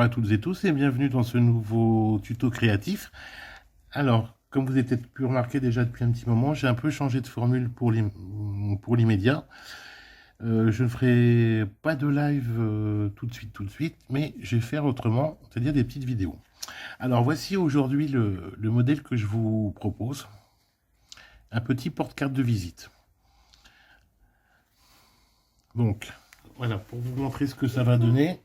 à toutes et tous et bienvenue dans ce nouveau tuto créatif. Alors, comme vous avez peut-être pu remarquer déjà depuis un petit moment, j'ai un peu changé de formule pour l'immédiat. Je ne ferai pas de live tout de suite, mais je vais faire autrement, c'est-à-dire des petites vidéos. Alors, voici aujourd'hui le modèle que je vous propose. Un petit porte-carte de visite. Donc, voilà, pour vous montrer ce que ça va donner.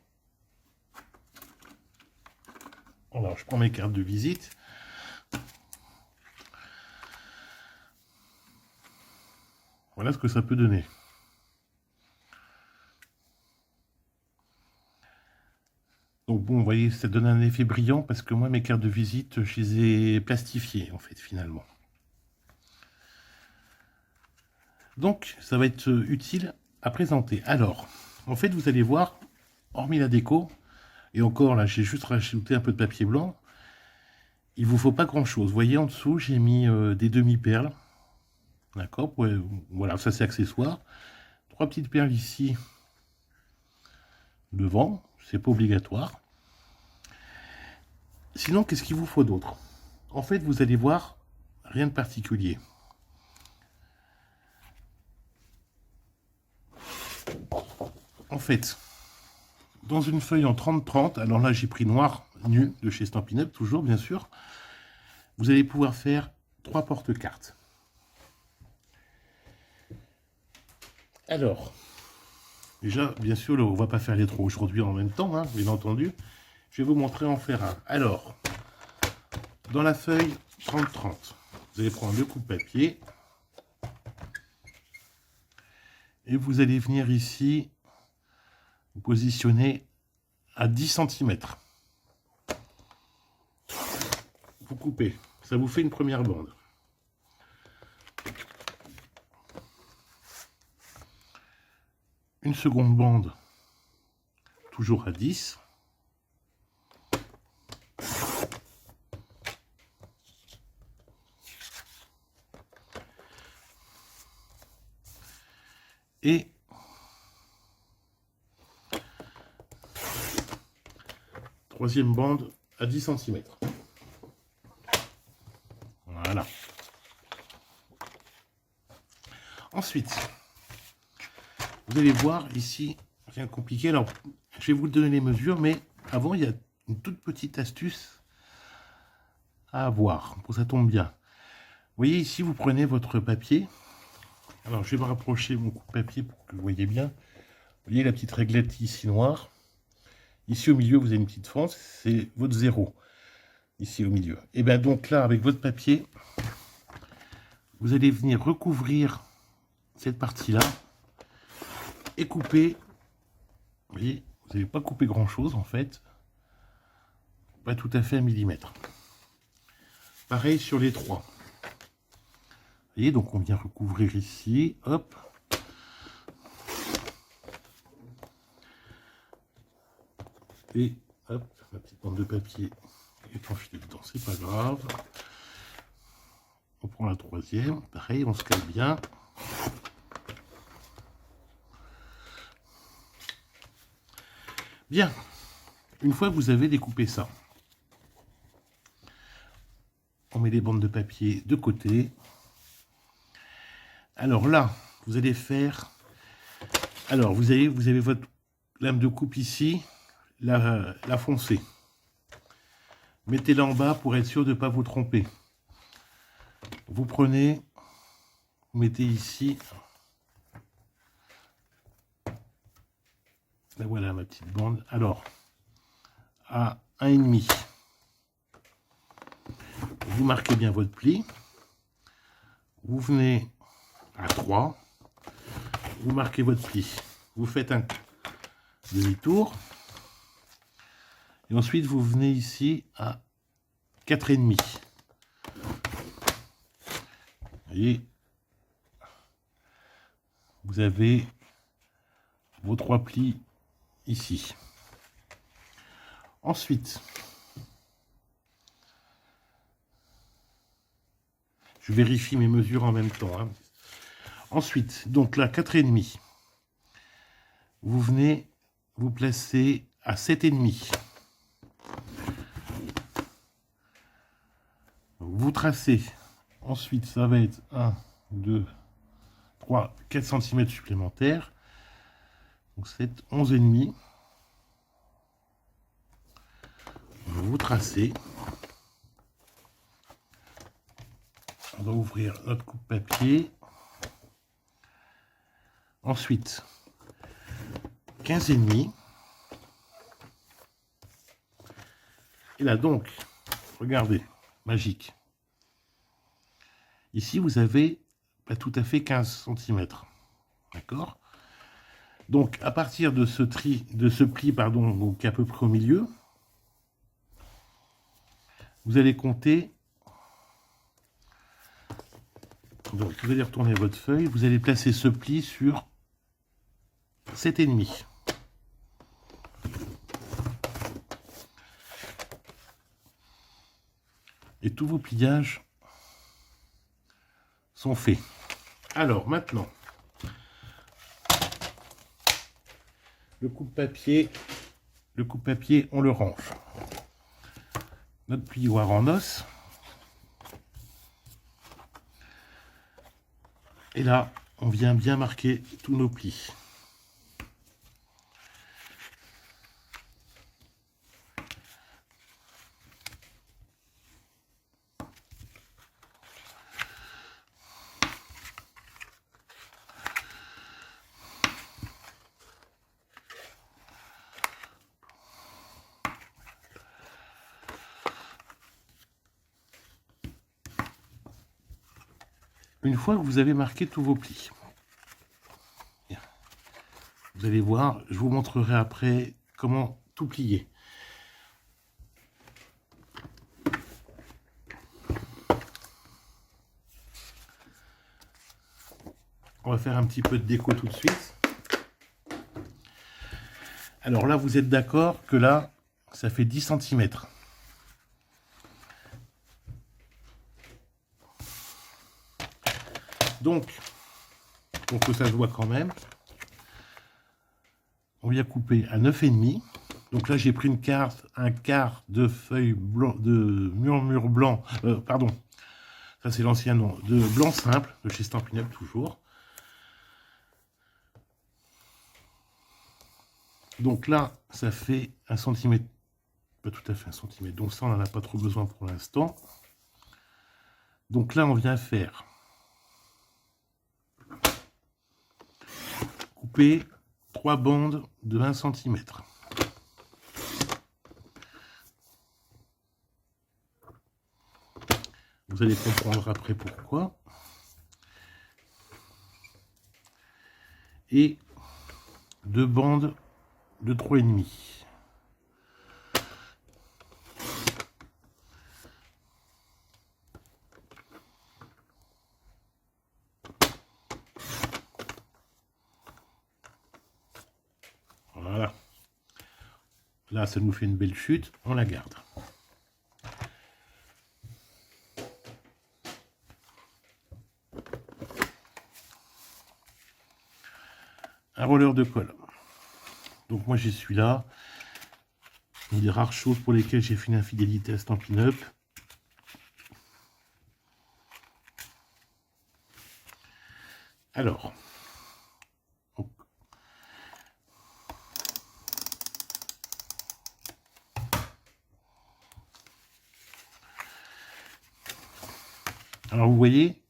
Alors, je prends mes cartes de visite. Voilà ce que ça peut donner. Donc bon, vous voyez, ça donne un effet brillant parce que moi, mes cartes de visite, je les ai plastifiées, en fait, finalement. Donc, ça va être utile à présenter. Alors, en fait, vous allez voir, hormis la déco, et encore, là, j'ai juste rajouté un peu de papier blanc, il ne vous faut pas grand-chose. Vous voyez, en dessous, j'ai mis des demi-perles. D'accord, voilà, ça c'est accessoire. 3 petites perles ici, devant, c'est pas obligatoire. Sinon, qu'est-ce qu'il vous faut d'autre? En fait, vous allez voir, rien de particulier. En fait, dans une feuille en 30-30, alors là j'ai pris noir nu de chez Stampin' Up, toujours bien sûr, vous allez pouvoir faire 3 porte-cartes. Alors, déjà, bien sûr, on ne va pas faire les 3 aujourd'hui en même temps, hein, bien entendu. Je vais vous montrer en faire un. Alors, dans la feuille 30-30, vous allez prendre le coup de papier et vous allez venir ici vous positionner à 10 cm. Vous coupez, ça vous fait une première bande. Une seconde bande, toujours à 10. Et troisième bande à 10 cm. Voilà. Ensuite, vous allez voir ici, rien de compliqué. Alors, je vais vous donner les mesures, mais avant, il y a une toute petite astuce à avoir. Pour ça tombe bien. Vous voyez ici, vous prenez votre papier. Alors, je vais me rapprocher mon coup de papier pour que vous voyez bien. Vous voyez la petite réglette ici noire. Ici au milieu, vous avez une petite fente, c'est votre 0. Ici au milieu. Et bien donc là, avec votre papier, vous allez venir recouvrir cette partie-là et couper. Vous voyez, vous n'avez pas coupé grand-chose en fait. Pas tout à fait un millimètre. Pareil sur les 3. Vous voyez, donc on vient recouvrir ici, hop. Et hop, ma petite bande de papier est enfilée dedans, c'est pas grave. On prend la troisième, pareil, on se cale bien. Bien, une fois que vous avez découpé ça, on met les bandes de papier de côté. Alors là, vous allez faire... Alors, vous avez votre lame de coupe ici, la foncée. Mettez-la en bas pour être sûr de ne pas vous tromper. Vous prenez, vous mettez ici. Là, voilà ma petite bande. Alors, à 1,5. Vous marquez bien votre pli. Vous venez à 3. Vous marquez votre pli. Vous faites un demi-tour. Et ensuite, vous venez ici à 4,5. Vous voyez, vous avez vos 3 plis ici. Ensuite, je vérifie mes mesures en même temps. Hein. Ensuite, donc là, 4,5. Vous venez vous placer à 7,5. Donc, vous tracez. Ensuite, ça va être 1, 2, 3, 4 cm supplémentaires. Donc, c'est 11,5. Vous tracez. On va ouvrir notre coupe-papier. Ensuite, 15,5. Et là, donc, regardez, magique. Ici, vous avez pas tout à fait 15 cm. D'accord? Donc, à partir de ce pli, pardon, donc à peu près au milieu, vous allez compter. Donc, vous allez retourner votre feuille, vous allez placer ce pli sur 7,5. Et tous vos pliages sont faits. Alors, maintenant, le coupe-papier, on le range. Notre plioir en os. Et là, on vient bien marquer tous nos plis. Une fois que vous avez marqué tous vos plis, vous allez voir, je vous montrerai après comment tout plier. On va faire un petit peu de déco tout de suite. Alors là, vous êtes d'accord que là, ça fait 10 cm. Donc, pour que ça se voit quand même, on vient couper à 9,5. Donc là, j'ai pris un quart de feuille blanc, de murmure blanc, pardon, ça c'est l'ancien nom, de blanc simple, de chez Stampin' Up toujours. Donc là, ça fait 1 cm, pas tout à fait 1 cm, donc ça on n'en a pas trop besoin pour l'instant. Donc là, on vient faire couper 3 bandes de 1 cm. Vous allez comprendre après pourquoi. Et 2 bandes de 3,5. Voilà. Là, ça nous fait une belle chute. On la garde. Un roller de colle. Donc moi j'ai celui-là. Une des rares choses pour lesquelles j'ai fait une infidélité à Stampin' Up. Alors, vous voyez,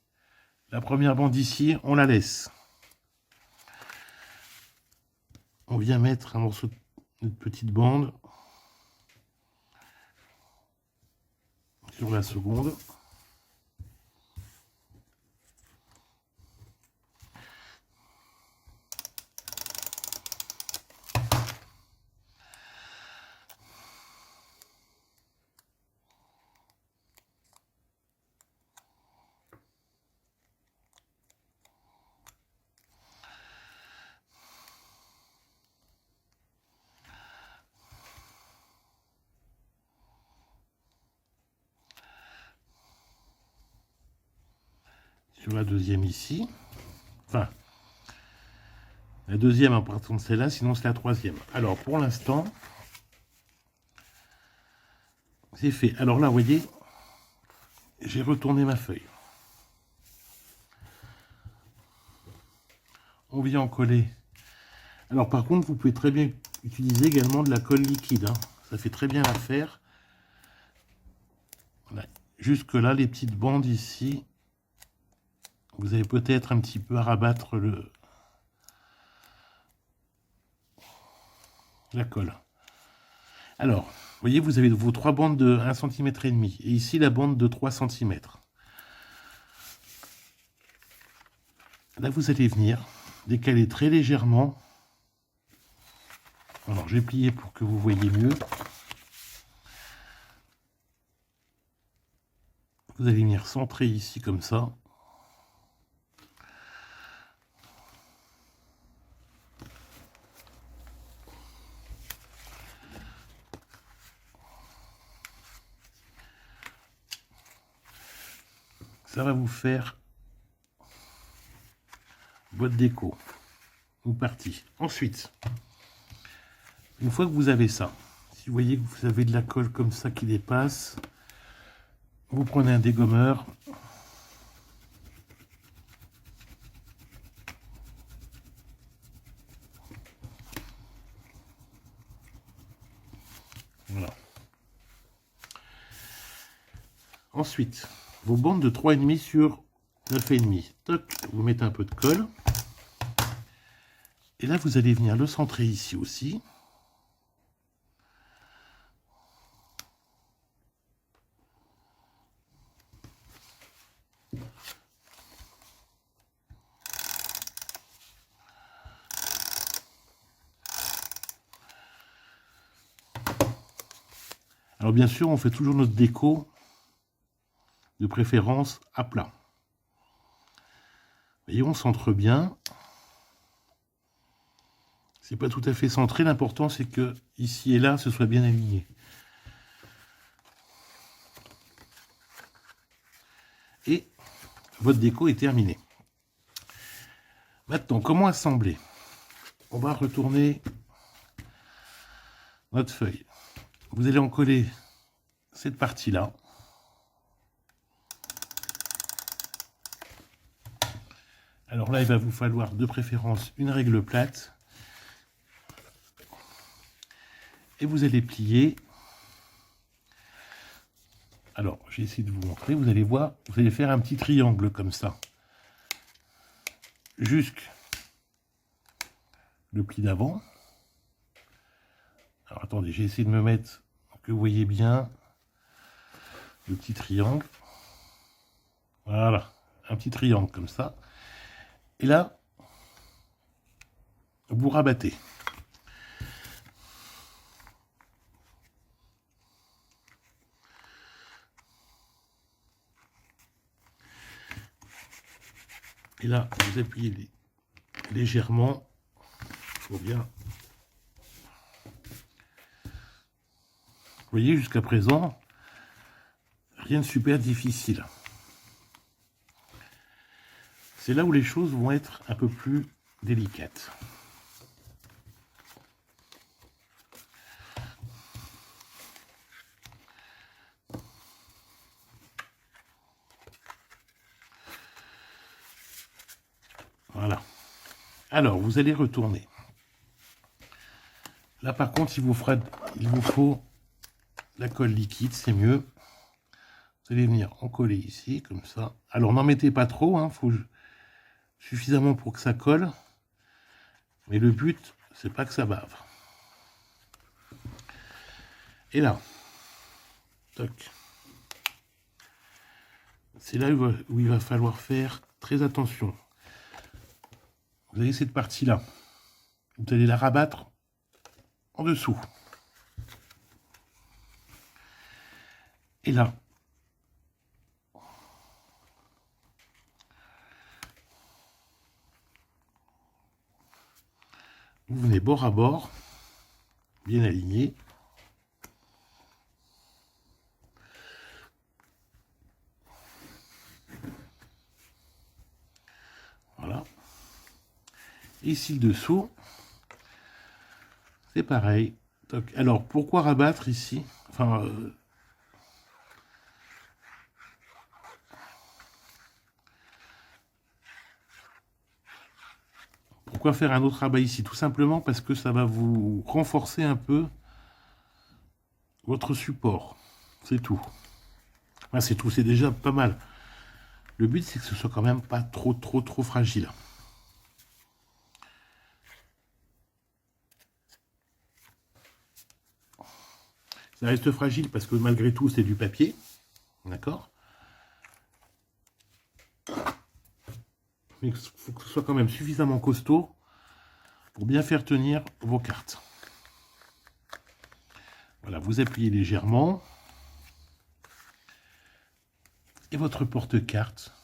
la première bande ici, on la laisse. On vient mettre un morceau de petite bande sur la seconde. Sur la deuxième ici. Enfin, la deuxième en partant de celle-là, sinon c'est la troisième. Alors, pour l'instant, c'est fait. Alors là, vous voyez, j'ai retourné ma feuille. On vient en coller. Alors par contre, vous pouvez très bien utiliser également de la colle liquide, hein. Ça fait très bien l'affaire. Voilà. Jusque là, les petites bandes ici, vous avez peut-être un petit peu à rabattre la colle. Alors, vous voyez, vous avez vos 3 bandes de 1,5 cm et ici la bande de 3 cm. Là, vous allez venir décaler très légèrement. Alors, je vais plier pour que vous voyez mieux. Vous allez venir centrer ici comme ça. Ça va vous faire votre déco. Vous parti. Ensuite, une fois que vous avez ça, si vous voyez que vous avez de la colle comme ça qui dépasse, vous prenez un dégommeur. Voilà. Ensuite, vos bandes de 3,5 sur 9,5. Toc, vous mettez un peu de colle. Et là, vous allez venir le centrer ici aussi. Alors bien sûr, on fait toujours notre déco, de préférence à plat. Vous voyez, on centre bien. C'est pas tout à fait centré, l'important c'est que ici et là, ce soit bien aligné. Et votre déco est terminée. Maintenant, comment assembler? On va retourner notre feuille. Vous allez en coller cette partie-là. Alors là, il va vous falloir de préférence une règle plate. Et vous allez plier. Alors, j'ai essayé de vous montrer. Vous allez voir, vous allez faire un petit triangle comme ça. Jusque le pli d'avant. Alors attendez, j'ai essayé de me mettre pour que vous voyez bien le petit triangle. Voilà, un petit triangle comme ça. Et là, vous rabattez. Et là, vous appuyez légèrement pour bien. Vous voyez, jusqu'à présent, rien de super difficile. C'est là où les choses vont être un peu plus délicates. Voilà. Alors, vous allez retourner. Là, par contre, il vous faut la colle liquide, c'est mieux. Vous allez venir en coller ici, comme ça. Alors, n'en mettez pas trop, hein, faut suffisamment pour que ça colle. Mais le but, c'est pas que ça bave. Et là, toc. C'est là où il va falloir faire très attention. Vous avez cette partie-là. Vous allez la rabattre en dessous. Et là, vous venez bord à bord, bien aligné. Voilà. Ici, le dessous, c'est pareil. Toc. Alors, pourquoi rabattre ici? Enfin, Pourquoi faire un autre rabat ici? Tout simplement parce que ça va vous renforcer un peu votre support. C'est tout. Enfin, c'est tout, c'est déjà pas mal. Le but, c'est que ce soit quand même pas trop fragile. Ça reste fragile parce que malgré tout, c'est du papier. D'accord? Mais il faut que ce soit quand même suffisamment costaud pour bien faire tenir vos cartes. Voilà, vous appuyez légèrement. Et votre porte-carte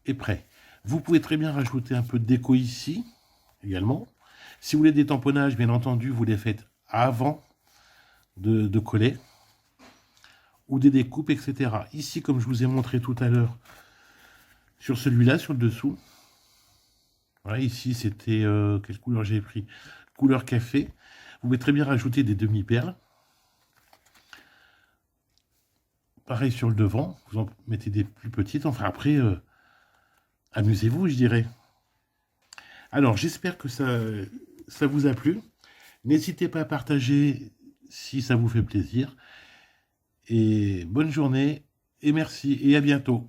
est prêt. Vous pouvez très bien rajouter un peu de déco ici, également. Si vous voulez des tamponnages, bien entendu, vous les faites avant de coller. Ou des découpes, etc. Ici, comme je vous ai montré tout à l'heure, sur celui-là, sur le dessous. Voilà, ici, c'était... quelle couleur j'ai pris? Couleur café. Vous pouvez très bien rajouter des demi-perles. Pareil sur le devant, vous en mettez des plus petites. Enfin, après, amusez-vous, je dirais. Alors, j'espère que ça vous a plu. N'hésitez pas à partager si ça vous fait plaisir. Et bonne journée, et merci, et à bientôt.